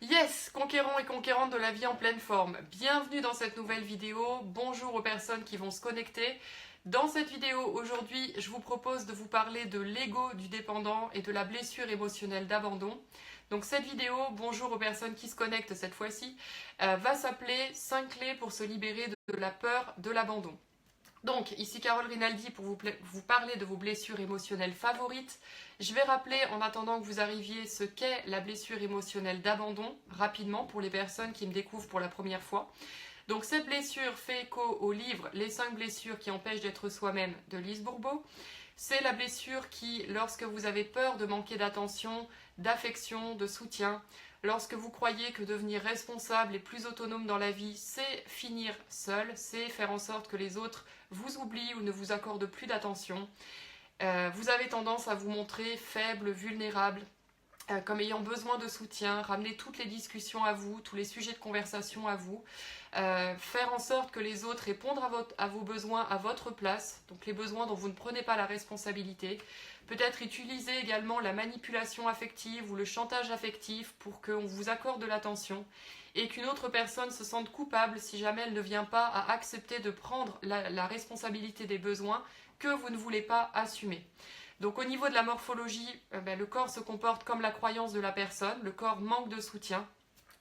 Yes, conquérants et conquérantes de la vie en pleine forme, bienvenue dans cette nouvelle vidéo, bonjour aux personnes qui vont se connecter. Dans cette vidéo aujourd'hui, je vous propose de vous parler de l'ego du dépendant et de la blessure émotionnelle d'abandon. Donc cette vidéo, bonjour aux personnes qui se connectent cette fois-ci, va s'appeler 5 clés pour se libérer de la peur de l'abandon. Donc, ici Carole Rinaldi pour vous parler de vos blessures émotionnelles favorites. Je vais rappeler, en attendant que vous arriviez, ce qu'est la blessure émotionnelle d'abandon, rapidement, pour les personnes qui me découvrent pour la première fois. Donc, cette blessure fait écho au livre Les 5 blessures qui empêchent d'être soi-même de Lise Bourbeau. C'est la blessure qui, lorsque vous avez peur de manquer d'attention, d'affection, de soutien, lorsque vous croyez que devenir responsable et plus autonome dans la vie, c'est finir seul, c'est faire en sorte que les autres vous oublient ou ne vous accordent plus d'attention, vous avez tendance à vous montrer faible, vulnérable, comme ayant besoin de soutien, ramener toutes les discussions à vous, tous les sujets de conversation à vous, faire en sorte que les autres répondent à vos besoins à votre place, donc les besoins dont vous ne prenez pas la responsabilité. Peut-être utiliser également la manipulation affective ou le chantage affectif pour qu'on vous accorde de l'attention et qu'une autre personne se sente coupable si jamais elle ne vient pas à accepter de prendre la responsabilité des besoins que vous ne voulez pas assumer. Donc au niveau de la morphologie, le corps se comporte comme la croyance de la personne, le corps manque de soutien,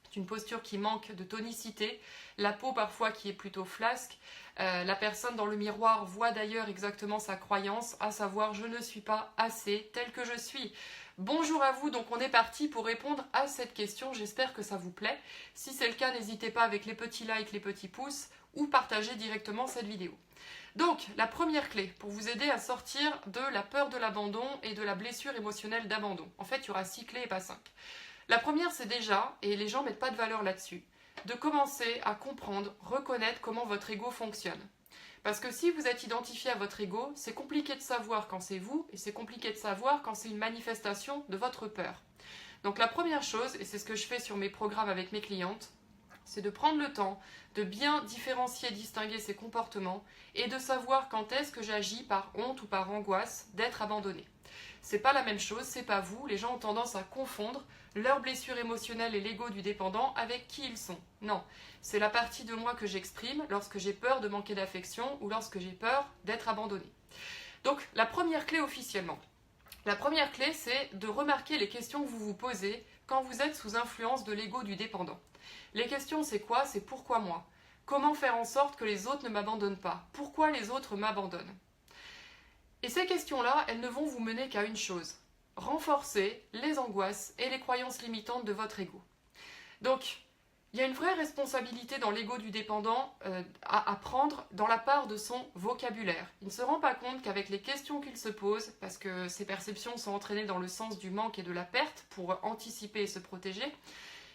c'est une posture qui manque de tonicité, la peau parfois qui est plutôt flasque, la personne dans le miroir voit d'ailleurs exactement sa croyance, à savoir je ne suis pas assez tel que je suis. Bonjour à vous, donc on est parti pour répondre à cette question, j'espère que ça vous plaît. Si c'est le cas, n'hésitez pas avec les petits likes, les petits pouces ou partagez directement cette vidéo. Donc, la première clé pour vous aider à sortir de la peur de l'abandon et de la blessure émotionnelle d'abandon. En fait, il y aura 6 clés et pas 5. La première, c'est déjà, et les gens ne mettent pas de valeur là-dessus, de commencer à comprendre, reconnaître comment votre ego fonctionne. Parce que si vous êtes identifié à votre ego, c'est compliqué de savoir quand c'est vous, et c'est compliqué de savoir quand c'est une manifestation de votre peur. Donc la première chose, et c'est ce que je fais sur mes programmes avec mes clientes, c'est de prendre le temps de bien différencier, distinguer ces comportements et de savoir quand est-ce que j'agis par honte ou par angoisse d'être abandonné. C'est pas la même chose, c'est pas vous. Les gens ont tendance à confondre leur blessure émotionnelle et l'ego du dépendant avec qui ils sont. Non, c'est la partie de moi que j'exprime lorsque j'ai peur de manquer d'affection ou lorsque j'ai peur d'être abandonné. Donc la première clé officiellement. La première clé, c'est de remarquer les questions que vous vous posez quand vous êtes sous influence de l'ego du dépendant. Les questions, c'est quoi? C'est pourquoi moi? Comment faire en sorte que les autres ne m'abandonnent pas? Pourquoi les autres m'abandonnent? Et ces questions-là, elles ne vont vous mener qu'à une chose: renforcer les angoisses et les croyances limitantes de votre ego. Donc, il y a une vraie responsabilité dans l'ego du dépendant à prendre dans la part de son vocabulaire. Il ne se rend pas compte qu'avec les questions qu'il se pose, parce que ses perceptions sont entraînées dans le sens du manque et de la perte pour anticiper et se protéger,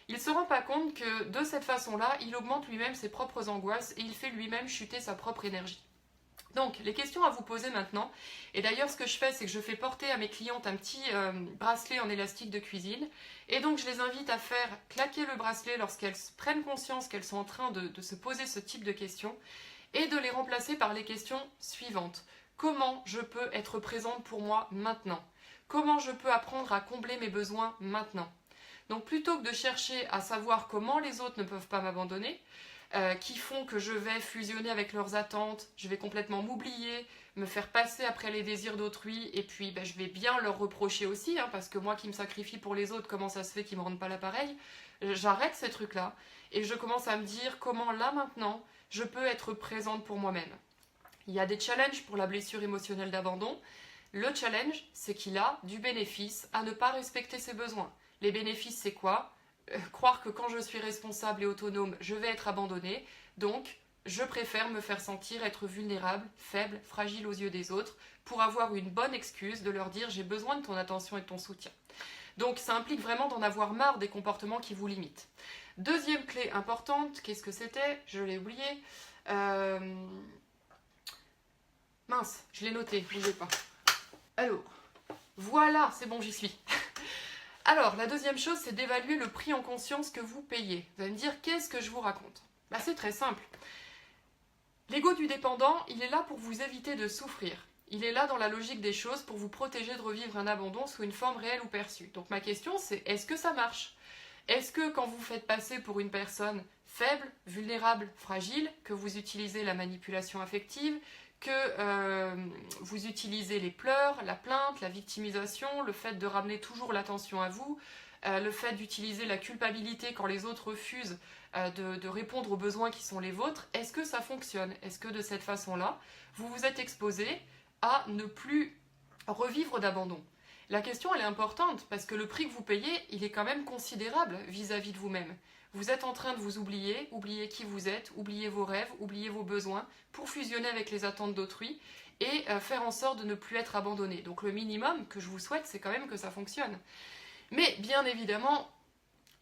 il ne se rend pas compte que de cette façon-là, il augmente lui-même ses propres angoisses et il fait lui-même chuter sa propre énergie. Donc, les questions à vous poser maintenant, et d'ailleurs ce que je fais, c'est que je fais porter à mes clientes un petit bracelet en élastique de cuisine, et donc je les invite à faire claquer le bracelet lorsqu'elles prennent conscience qu'elles sont en train de se poser ce type de questions, et de les remplacer par les questions suivantes. Comment je peux être présente pour moi maintenant? Comment je peux apprendre à combler mes besoins maintenant? Donc plutôt que de chercher à savoir comment les autres ne peuvent pas m'abandonner, qui font que je vais fusionner avec leurs attentes, je vais complètement m'oublier, me faire passer après les désirs d'autrui, et puis je vais bien leur reprocher aussi, parce que moi qui me sacrifie pour les autres, comment ça se fait qu'ils ne me rendent pas l'appareil? J'arrête ces trucs-là, et je commence à me dire comment là maintenant, je peux être présente pour moi-même. Il y a des challenges pour la blessure émotionnelle d'abandon. Le challenge, c'est qu'il a du bénéfice à ne pas respecter ses besoins. Les bénéfices, c'est quoi? Croire que quand je suis responsable et autonome, je vais être abandonnée. Donc, je préfère me faire sentir être vulnérable, faible, fragile aux yeux des autres pour avoir une bonne excuse de leur dire j'ai besoin de ton attention et de ton soutien. Donc, ça implique vraiment d'en avoir marre des comportements qui vous limitent. Deuxième clé importante, qu'est-ce que c'était? Je l'ai oublié. Mince, je l'ai noté, bougez pas. Alors, voilà, c'est bon, j'y suis. Alors, la deuxième chose, c'est d'évaluer le prix en conscience que vous payez. Vous allez me dire, qu'est-ce que je vous raconte? C'est très simple. L'ego du dépendant, il est là pour vous éviter de souffrir. Il est là dans la logique des choses pour vous protéger de revivre un abandon sous une forme réelle ou perçue. Donc ma question, c'est, est-ce que ça marche? Est-ce que quand vous faites passer pour une personne faible, vulnérable, fragile, que vous utilisez la manipulation affective, que vous utilisez les pleurs, la plainte, la victimisation, le fait de ramener toujours l'attention à vous, le fait d'utiliser la culpabilité quand les autres refusent de répondre aux besoins qui sont les vôtres, est-ce que ça fonctionne? Est-ce que de cette façon-là, vous vous êtes exposé à ne plus revivre d'abandon? La question, elle est importante parce que le prix que vous payez, il est quand même considérable vis-à-vis de vous-même. Vous êtes en train de vous oublier, oublier qui vous êtes, oublier vos rêves, oublier vos besoins pour fusionner avec les attentes d'autrui et faire en sorte de ne plus être abandonné. Donc le minimum que je vous souhaite, c'est quand même que ça fonctionne. Mais bien évidemment,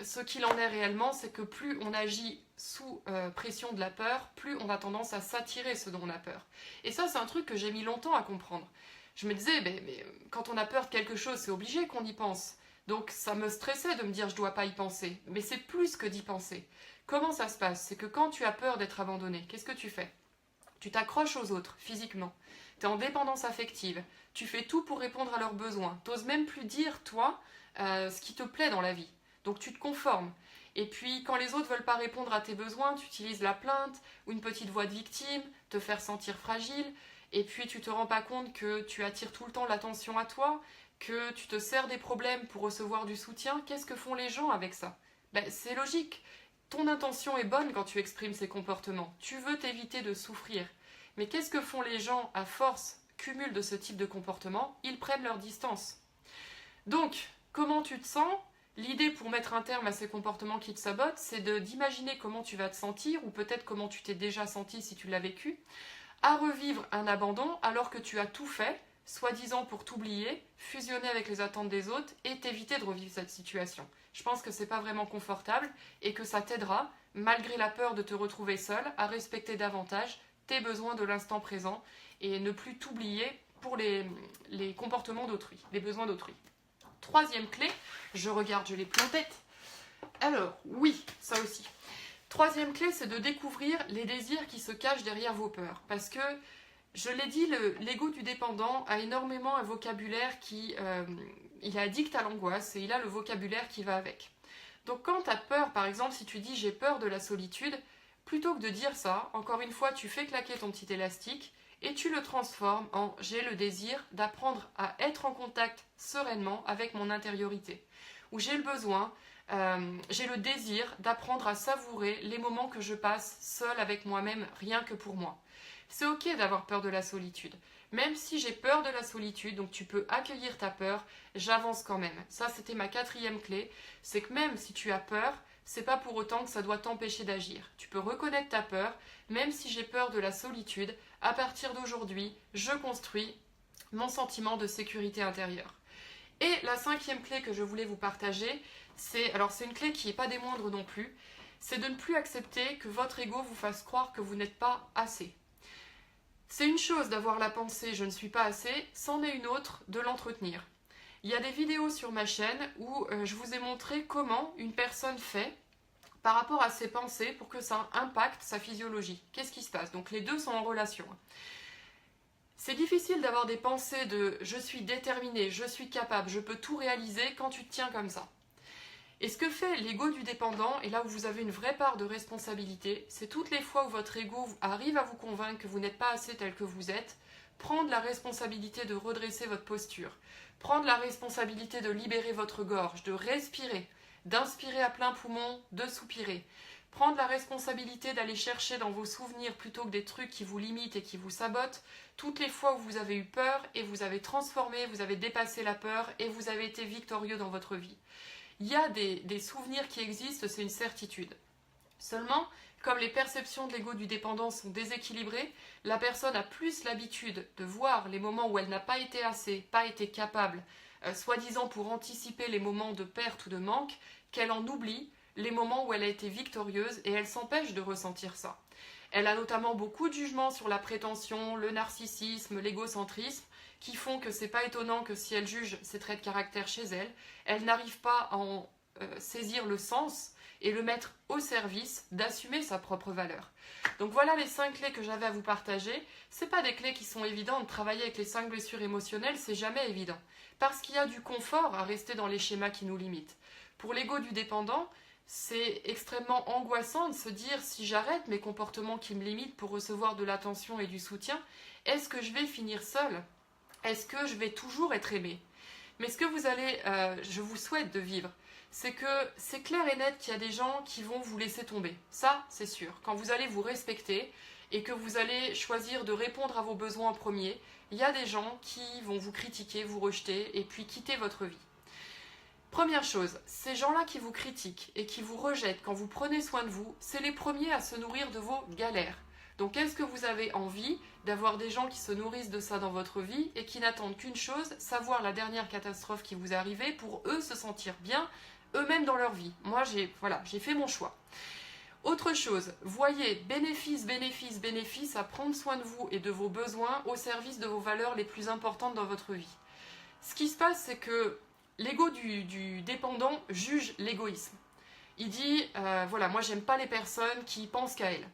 ce qu'il en est réellement, c'est que plus on agit sous pression de la peur, plus on a tendance à s'attirer ce dont on a peur. Et ça, c'est un truc que j'ai mis longtemps à comprendre. Je me disais, mais quand on a peur de quelque chose, c'est obligé qu'on y pense. Donc ça me stressait de me dire je dois pas y penser. Mais c'est plus que d'y penser. Comment ça se passe? C'est que quand tu as peur d'être abandonné, qu'est-ce que tu fais? Tu t'accroches aux autres, physiquement. Tu es en dépendance affective. Tu fais tout pour répondre à leurs besoins. Tu n'oses même plus dire, toi, ce qui te plaît dans la vie. Donc tu te conformes. Et puis quand les autres ne veulent pas répondre à tes besoins, tu utilises la plainte ou une petite voix de victime, te faire sentir fragile. Et puis tu te rends pas compte que tu attires tout le temps l'attention à toi, que tu te sers des problèmes pour recevoir du soutien. Qu'est-ce que font les gens avec ça? C'est logique. Ton intention est bonne quand tu exprimes ces comportements. Tu veux t'éviter de souffrir. Mais qu'est-ce que font les gens à force cumul de ce type de comportement? Ils prennent leur distance. Donc, comment tu te sens? L'idée pour mettre un terme à ces comportements qui te sabotent, c'est d'imaginer comment tu vas te sentir, ou peut-être comment tu t'es déjà senti si tu l'as vécu, à revivre un abandon alors que tu as tout fait, soi-disant pour t'oublier, fusionner avec les attentes des autres et t'éviter de revivre cette situation. Je pense que c'est pas vraiment confortable et que ça t'aidera, malgré la peur de te retrouver seul, à respecter davantage tes besoins de l'instant présent et ne plus t'oublier pour les comportements d'autrui, les besoins d'autrui. Troisième clé, je regarde, je l'ai plus en tête. Alors, oui, ça aussi. Troisième clé, c'est de découvrir les désirs qui se cachent derrière vos peurs. Parce que, je l'ai dit, l'ego du dépendant a énormément un vocabulaire qui il est addict à l'angoisse et il a le vocabulaire qui va avec. Donc quand tu as peur, par exemple, si tu dis j'ai peur de la solitude, plutôt que de dire ça, encore une fois, tu fais claquer ton petit élastique et tu le transformes en j'ai le désir d'apprendre à être en contact sereinement avec mon intériorité. Ou j'ai le besoin, j'ai le désir d'apprendre à savourer les moments que je passe seule avec moi-même, rien que pour moi. C'est ok d'avoir peur de la solitude. Même si j'ai peur de la solitude, donc tu peux accueillir ta peur, j'avance quand même. Ça, c'était ma quatrième clé. C'est que même si tu as peur, c'est pas pour autant que ça doit t'empêcher d'agir. Tu peux reconnaître ta peur, même si j'ai peur de la solitude, à partir d'aujourd'hui, je construis mon sentiment de sécurité intérieure. Et la cinquième clé que je voulais vous partager, c'est une clé qui n'est pas des moindres non plus, c'est de ne plus accepter que votre ego vous fasse croire que vous n'êtes pas assez. C'est une chose d'avoir la pensée « je ne suis pas assez », c'en est une autre de l'entretenir. Il y a des vidéos sur ma chaîne où je vous ai montré comment une personne fait par rapport à ses pensées pour que ça impacte sa physiologie. Qu'est-ce qui se passe? Donc les deux sont en relation. C'est difficile d'avoir des pensées de « je suis déterminé, je suis capable, je peux tout réaliser » quand tu te tiens comme ça. Et ce que fait l'ego du dépendant, et là où vous avez une vraie part de responsabilité, c'est toutes les fois où votre ego arrive à vous convaincre que vous n'êtes pas assez tel que vous êtes, prendre la responsabilité de redresser votre posture, prendre la responsabilité de libérer votre gorge, de respirer, d'inspirer à plein poumon, de soupirer, prendre la responsabilité d'aller chercher dans vos souvenirs plutôt que des trucs qui vous limitent et qui vous sabotent, toutes les fois où vous avez eu peur et vous avez transformé, vous avez dépassé la peur et vous avez été victorieux dans votre vie. Il y a des souvenirs qui existent, c'est une certitude. Seulement, comme les perceptions de l'ego du dépendant sont déséquilibrées, la personne a plus l'habitude de voir les moments où elle n'a pas été assez, pas été capable, soi-disant pour anticiper les moments de perte ou de manque, qu'elle en oublie les moments où elle a été victorieuse et elle s'empêche de ressentir ça. Elle a notamment beaucoup de jugements sur la prétention, le narcissisme, l'égocentrisme, qui font que c'est pas étonnant que si elle juge ses traits de caractère chez elle, elle n'arrive pas à en saisir le sens et le mettre au service d'assumer sa propre valeur. Donc voilà les 5 clés que j'avais à vous partager. C'est pas des clés qui sont évidentes. Travailler avec les 5 blessures émotionnelles, c'est jamais évident. Parce qu'il y a du confort à rester dans les schémas qui nous limitent. Pour l'ego du dépendant, c'est extrêmement angoissant de se dire si j'arrête mes comportements qui me limitent pour recevoir de l'attention et du soutien, est-ce que je vais finir seule? Est-ce que je vais toujours être aimée? Mais ce que je vous souhaite de vivre, c'est que c'est clair et net qu'il y a des gens qui vont vous laisser tomber. Ça, c'est sûr. Quand vous allez vous respecter et que vous allez choisir de répondre à vos besoins en premier, il y a des gens qui vont vous critiquer, vous rejeter et puis quitter votre vie. Première chose, ces gens-là qui vous critiquent et qui vous rejettent quand vous prenez soin de vous, c'est les premiers à se nourrir de vos galères. Donc est-ce que vous avez envie d'avoir des gens qui se nourrissent de ça dans votre vie et qui n'attendent qu'une chose, savoir la dernière catastrophe qui vous est arrivée pour eux se sentir bien, eux-mêmes dans leur vie? Moi, j'ai fait mon choix. Autre chose, voyez bénéfice, bénéfice, bénéfice à prendre soin de vous et de vos besoins au service de vos valeurs les plus importantes dans votre vie. Ce qui se passe, c'est que l'ego du dépendant juge l'égoïsme. Il dit, voilà, moi j'aime pas les personnes qui pensent qu'à elles.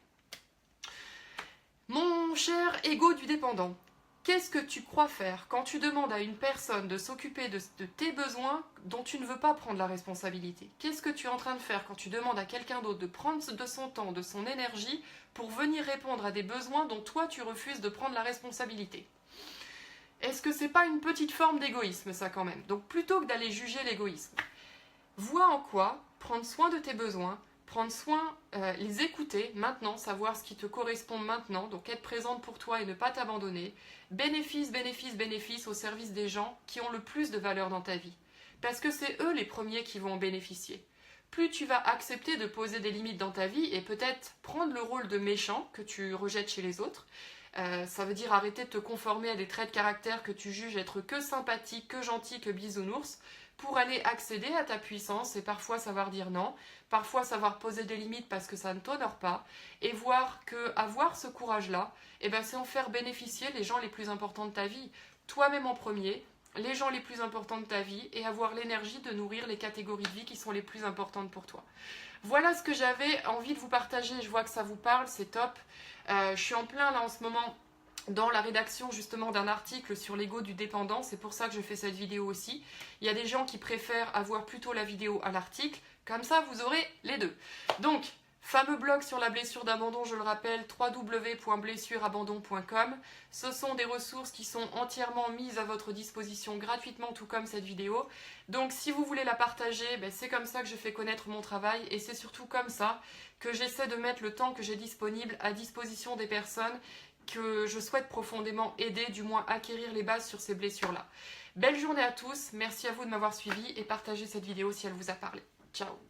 Mon cher ego du dépendant, qu'est-ce que tu crois faire quand tu demandes à une personne de s'occuper de tes besoins dont tu ne veux pas prendre la responsabilité? Qu'est-ce que tu es en train de faire quand tu demandes à quelqu'un d'autre de prendre de son temps, de son énergie pour venir répondre à des besoins dont toi tu refuses de prendre la responsabilité? Est-ce que c'est pas une petite forme d'égoïsme ça quand même? Donc plutôt que d'aller juger l'égoïsme, vois en quoi prendre soin de tes besoins, prendre soin, les écouter maintenant, savoir ce qui te correspond maintenant, donc être présente pour toi et ne pas t'abandonner. Bénéfice, bénéfice, bénéfice au service des gens qui ont le plus de valeur dans ta vie. Parce que c'est eux les premiers qui vont en bénéficier. Plus tu vas accepter de poser des limites dans ta vie et peut-être prendre le rôle de méchant que tu rejettes chez les autres, ça veut dire arrêter de te conformer à des traits de caractère que tu juges être que sympathique, que gentil, que bisounours, pour aller accéder à ta puissance et parfois savoir dire non, parfois savoir poser des limites parce que ça ne t'honore pas, et voir que avoir ce courage-là, c'est en faire bénéficier les gens les plus importants de ta vie, toi-même en premier, les gens les plus importants de ta vie, et avoir l'énergie de nourrir les catégories de vie qui sont les plus importantes pour toi. Voilà ce que j'avais envie de vous partager, je vois que ça vous parle, c'est top. Je suis en plein là en ce moment dans la rédaction justement d'un article sur l'ego du dépendant, c'est pour ça que je fais cette vidéo aussi. Il y a des gens qui préfèrent avoir plutôt la vidéo à l'article, comme ça vous aurez les deux. Donc, fameux blog sur la blessure d'abandon, je le rappelle, www.blessureabandon.com. Ce sont des ressources qui sont entièrement mises à votre disposition gratuitement, tout comme cette vidéo. Donc si vous voulez la partager, c'est comme ça que je fais connaître mon travail et c'est surtout comme ça que j'essaie de mettre le temps que j'ai disponible à disposition des personnes que je souhaite profondément aider, du moins acquérir les bases sur ces blessures-là. Belle journée à tous, merci à vous de m'avoir suivi et partagez cette vidéo si elle vous a parlé. Ciao!